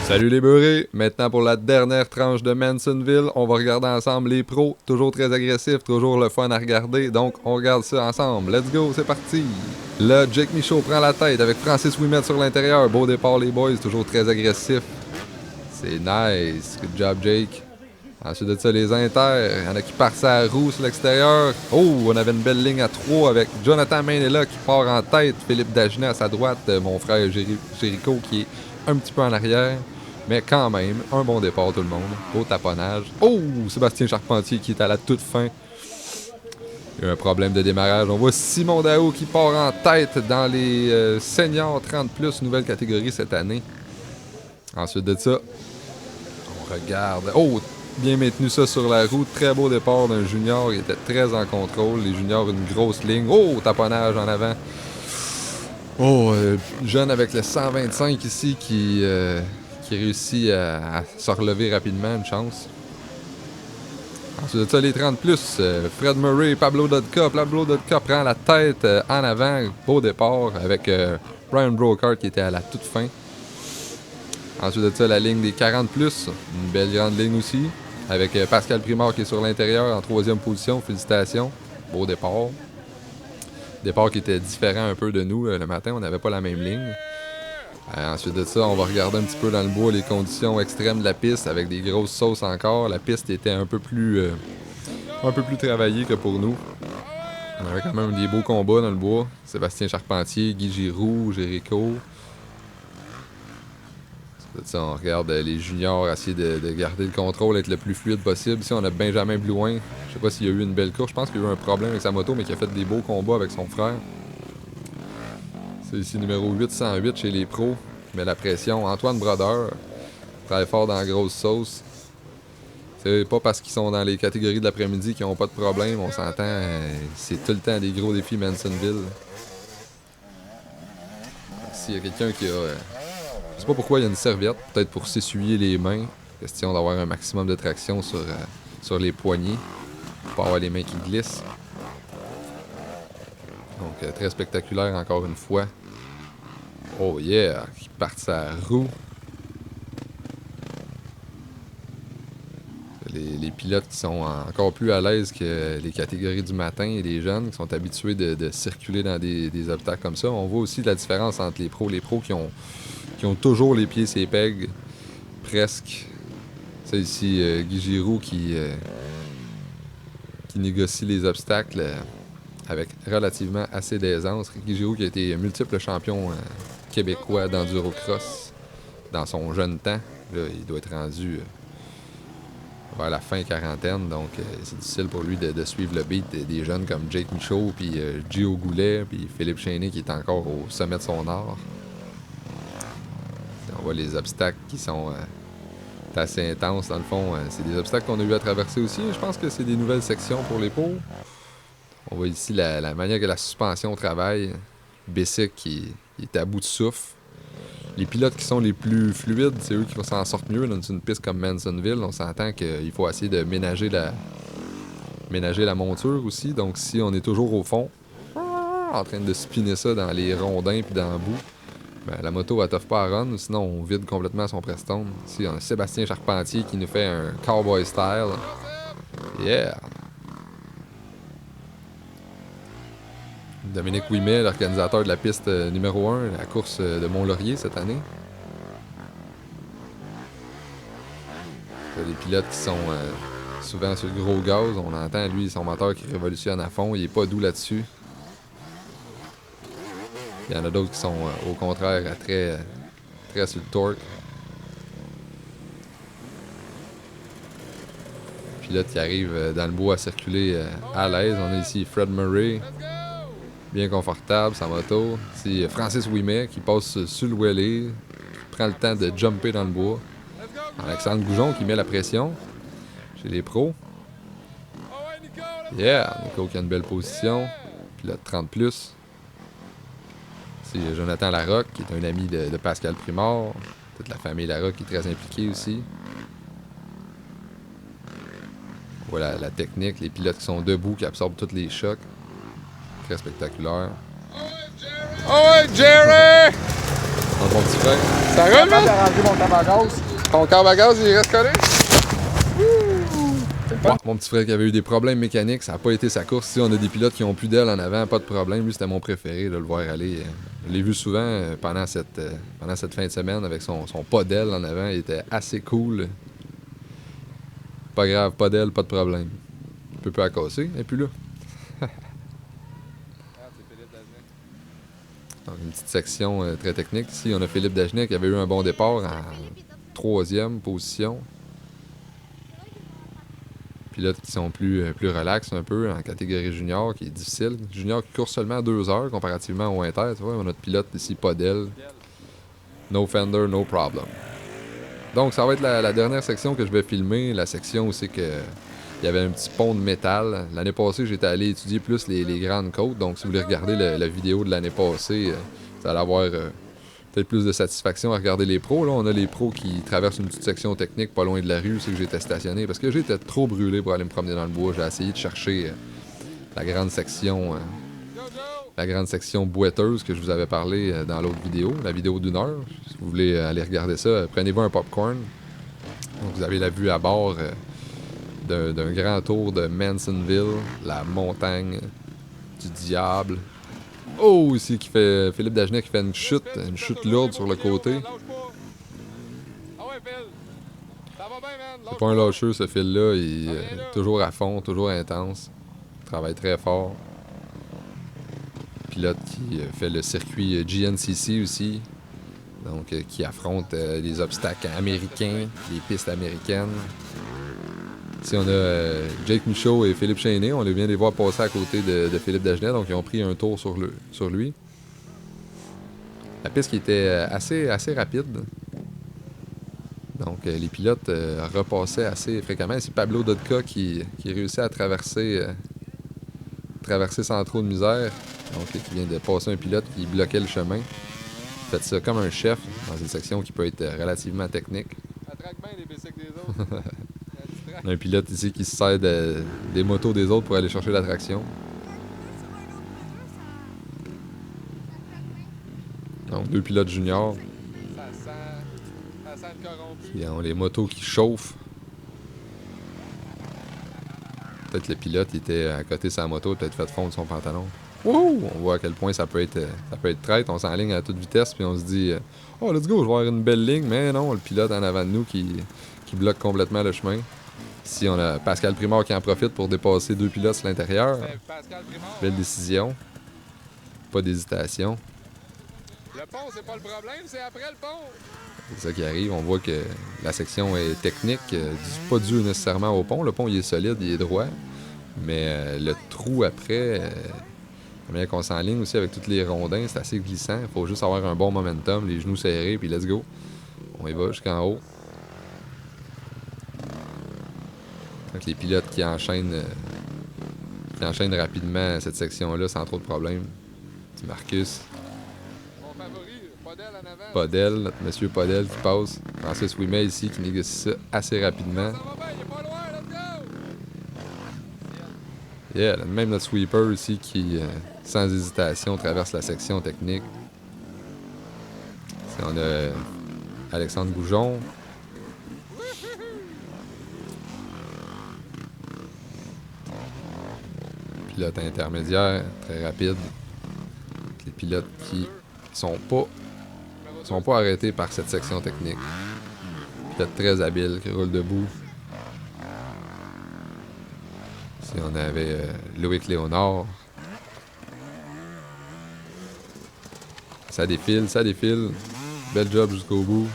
Salut les beurrés! Maintenant pour la dernière tranche de Mansonville, on va regarder ensemble les pros, toujours très agressifs, toujours le fun à regarder, donc on regarde ça ensemble. Let's go, c'est parti! Là, Jake Michaud prend la tête avec Francis Ouimet sur l'intérieur. Beau départ les boys, toujours très agressif. C'est nice, good job Jake. Ensuite de ça, les inters, il y en a qui partent sa roue sur l'extérieur. Oh, on avait une belle ligne à 3 avec Jonathan Mainella qui part en tête, Philippe Dagenet à sa droite, mon frère Jéricho qui est un petit peu en arrière. Mais quand même, un bon départ tout le monde. Beau taponnage. Oh! Sébastien Charpentier qui est à la toute fin. Il y a un problème de démarrage. On voit Simon Dao qui part en tête dans les seniors 30+, nouvelle catégorie cette année. Ensuite de ça, on regarde. Oh! Bien maintenu ça sur la route. Très beau départ d'un junior. Il était très en contrôle. Les juniors, une grosse ligne. Oh! Taponnage en avant. Oh! Jeune avec le 125 ici qui réussit à se relever rapidement, une chance. Ensuite de ça, les 30+, Fred Murray, Pablo Dodka. Pablo Dodka prend la tête en avant. Beau départ avec Brian Brocard qui était à la toute fin. Ensuite de ça, la ligne des 40+, une belle grande ligne aussi. Avec Pascal Primard qui est sur l'intérieur en 3e position. Félicitations. Beau départ. Départ qui était différent un peu de nous. Le matin, on n'avait pas la même ligne. Ensuite de ça, on va regarder un petit peu dans le bois les conditions extrêmes de la piste avec des grosses sauces encore. La piste était un peu plus travaillée que pour nous. On avait quand même des beaux combats dans le bois. Sébastien Charpentier, Guy Giroux, Jéricho. Ensuite de ça, on regarde les juniors essayer de garder le contrôle, être le plus fluide possible. Ici, on a Benjamin Blouin. Je sais pas s'il y a eu une belle course. Je pense qu'il y a eu un problème avec sa moto, mais qu'il a fait des beaux combats avec son frère. C'est ici numéro 808 chez les pros. Mais la pression. Antoine Brodeur travaille fort dans la grosse sauce. C'est pas parce qu'ils sont dans les catégories de l'après-midi qu'ils n'ont pas de problème. On s'entend. C'est tout le temps des gros défis Mansonville. S'il y a quelqu'un qui a... je sais pas pourquoi il y a une serviette. Peut-être pour s'essuyer les mains. Question d'avoir un maximum de traction sur les poignets. Pour pas avoir les mains qui glissent. Donc, très spectaculaire encore une fois. Oh yeah! Qui part sa roue. Les pilotes qui sont encore plus à l'aise que les catégories du matin et les jeunes qui sont habitués de circuler dans des obstacles comme ça. On voit aussi la différence entre les pros. Les pros qui ont toujours les pieds sur les pegs. Presque. Ça ici, Guy Giroux qui négocie les obstacles avec relativement assez d'aisance. Guy Giroux qui a été multiple champion québécois d'endurocross dans son jeune temps. Là, il doit être rendu vers la fin quarantaine, donc c'est difficile pour lui de suivre le beat des jeunes comme Jake Michaud, puis Gio Goulet, puis Philippe Chéné qui est encore au sommet de son art. On voit les obstacles qui sont assez intenses dans le fond. C'est des obstacles qu'on a eu à traverser aussi. Je pense que c'est des nouvelles sections pour les pots. On voit ici la manière que la suspension travaille. Bessic qui est à bout de souffle. Les pilotes qui sont les plus fluides, c'est eux qui s'en sortent mieux dans une piste comme Mansonville. On s'entend qu'il faut essayer de ménager la monture aussi. Donc si on est toujours au fond, en train de spinner ça dans les rondins puis dans le bout, ben, la moto elle t'offre pas à run, sinon on vide complètement son prestone. Ici on a Sébastien Charpentier qui nous fait un cowboy style. Yeah! Dominique Ouimet, l'organisateur de la piste numéro 1, la course de Mont-Laurier cette année. Les pilotes qui sont souvent sur le gros gaz. On entend, lui, son moteur qui révolutionne à fond. Il est pas doux là-dessus. Il y en a d'autres qui sont, au contraire, très sur le torque. Pilote qui arrive dans le bois à circuler à l'aise. On a ici Fred Murray. Bien confortable, sa moto. C'est Francis Ouimet qui passe sur le wheelie, prend le temps de jumper dans le bois. Alexandre Goujon qui met la pression chez les pros. Yeah! Nico qui a une belle position. Pilote 30+. C'est Jonathan Larocque qui est un ami de Pascal Primard. Toute la famille Larocque qui est très impliquée aussi. Voilà la technique, les pilotes qui sont debout, qui absorbent tous les chocs. Très spectaculaire. Oh ouais, Jerry! Un bon petit Ouais. Ça roule, man? J'ai mon câble à gaz. Ton câble à gaz, il reste collé? Ouais, mon petit frère qui avait eu des problèmes mécaniques, ça n'a pas été sa course. Ici, on a des pilotes qui ont plus d'ailes en avant, pas de problème. Lui, c'était mon préféré de le voir aller. Je l'ai vu souvent pendant cette fin de semaine avec son pas d'aile en avant. Il était assez cool. Pas grave, pas d'aile, pas de problème. Un peu à casser, et puis là. Donc, une petite section très technique. Ici, on a Philippe Dagenet qui avait eu un bon départ en 3e position. Pilotes qui sont plus relax un peu en catégorie junior, qui est difficile. Junior qui court seulement 2 heures comparativement au inter. Tu vois, on a notre pilote ici, pas d'aile. No fender, no problem. Donc, ça va être la dernière section que je vais filmer. La section où c'est que il y avait un petit pont de métal. L'année passée, j'étais allé étudier plus les grandes côtes. Donc, si vous voulez regarder la vidéo de l'année passée, vous allez avoir peut-être plus de satisfaction à regarder les pros. Là, on a les pros qui traversent une petite section technique pas loin de la rue où c'est que j'étais stationné. Parce que j'étais trop brûlé pour aller me promener dans le bois. J'ai essayé de chercher la grande section boiteuse que je vous avais parlé dans l'autre vidéo, la vidéo d'1 heure. Si vous voulez aller regarder ça, prenez-vous un popcorn. Donc, vous avez la vue à bord d'un grand tour de Mansonville, la montagne du diable. Oh, ici, qui fait Philippe Dagenet qui fait une chute lourde sur le côté. C'est pas un lâcheux, ce fil-là. Il est toujours à fond, toujours intense. Il travaille très fort. Pilote qui fait le circuit GNCC aussi. Donc, qui affronte les obstacles américains, les pistes américaines. Ici, on a Jake Michaud et Philippe Chéné. On vient de les voir passer à côté de Philippe Dagenet. Donc, ils ont pris un tour sur lui. La piste qui était assez rapide. Donc, les pilotes repassaient assez fréquemment. C'est Pablo Dodka qui réussit à traverser sans trop de misère. Donc, qui vient de passer un pilote qui bloquait le chemin. Fait ça comme un chef dans une section qui peut être relativement technique. Un pilote ici qui se sert des motos des autres pour aller chercher l'attraction. Donc, 2 pilotes juniors. Qui ont les motos qui chauffent. Peut-être le pilote il était à côté de sa moto, peut-être fait fondre son pantalon. Wouhou! On voit à quel point ça peut être traître. On s'enligne à toute vitesse, puis on se dit oh, let's go, je vais avoir une belle ligne. Mais non, le pilote en avant de nous qui bloque complètement le chemin. Ici, on a Pascal Primard qui en profite pour dépasser 2 pilotes sur l'intérieur. Belle décision. Pas d'hésitation. Le pont, c'est pas le problème, c'est après le pont. C'est ça qui arrive. On voit que la section est technique, pas due nécessairement au pont. Le pont, il est solide, il est droit. Mais le trou après, la manière qu'on s'enligne aussi avec tous les rondins, c'est assez glissant. Il faut juste avoir un bon momentum, les genoux serrés, puis let's go. On y va jusqu'en haut. Donc les pilotes qui enchaînent rapidement cette section-là sans trop de problèmes. C'est Marcus. Mon favori, Podel en avant. Podel, notre monsieur Podel qui passe. Francis Ouimet ici qui négocie ça assez rapidement. Ça va bien, il est pas loin, let's go! Yeah, même notre sweeper ici qui, sans hésitation, traverse la section technique. Ici, on a Alexandre Goujon. Pilote intermédiaire, très rapide. Les pilotes qui sont pas arrêtés par cette section technique. Pilote très habile, qui roule debout. Ici, on avait Loïc Léonard. Ça défile. Bel job jusqu'au bout.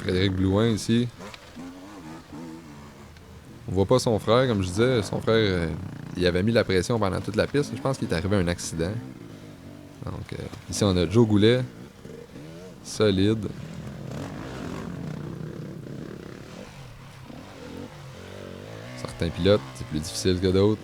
Frédéric Blouin ici. On voit pas son frère, comme je disais. Son frère, il avait mis la pression pendant toute la piste. Je pense qu'il est arrivé un accident. Donc, ici, on a Joe Goulet. Solide. Certains pilotes, c'est plus difficile que d'autres.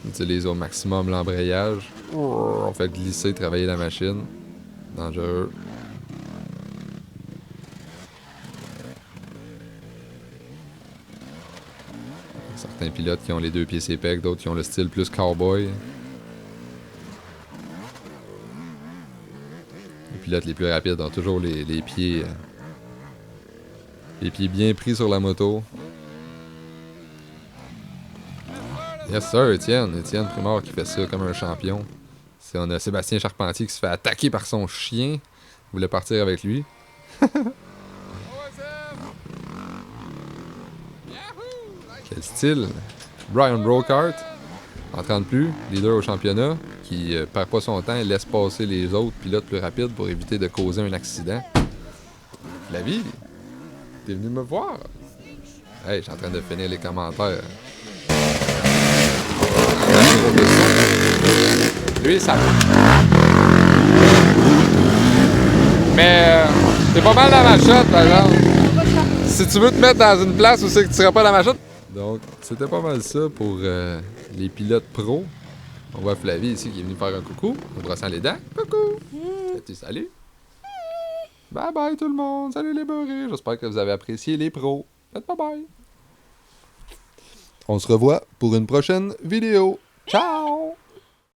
On utilise au maximum l'embrayage. On fait glisser, travailler la machine. Dangereux. Certains pilotes qui ont les deux pieds ses pecs, d'autres qui ont le style plus cowboy. Les pilotes les plus rapides ont toujours les pieds bien pris sur la moto. Yes sir, Étienne Primard qui fait ça comme un champion. On a Sébastien Charpentier qui se fait attaquer par son chien. Il voulait partir avec lui. Quel style! Brian Brockhart, en 30 plus, leader au championnat, qui perd pas son temps et laisse passer les autres pilotes plus rapides pour éviter de causer un accident. Flavie, t'es venu me voir? Hey, je suis en train de finir les commentaires. Lui, ça... Mais t'es pas mal dans ma shot, par exemple. Si tu veux te mettre dans une place où c'est que tu seras pas dans ma shot. Donc, c'était pas mal ça pour les pilotes pros. On voit Flavie ici qui est venue faire un coucou en brossant les dents. Coucou! Salut! Bye bye tout le monde! Salut les beurrés! J'espère que vous avez apprécié les pros. Faites bye bye! On se revoit pour une prochaine vidéo. Ciao!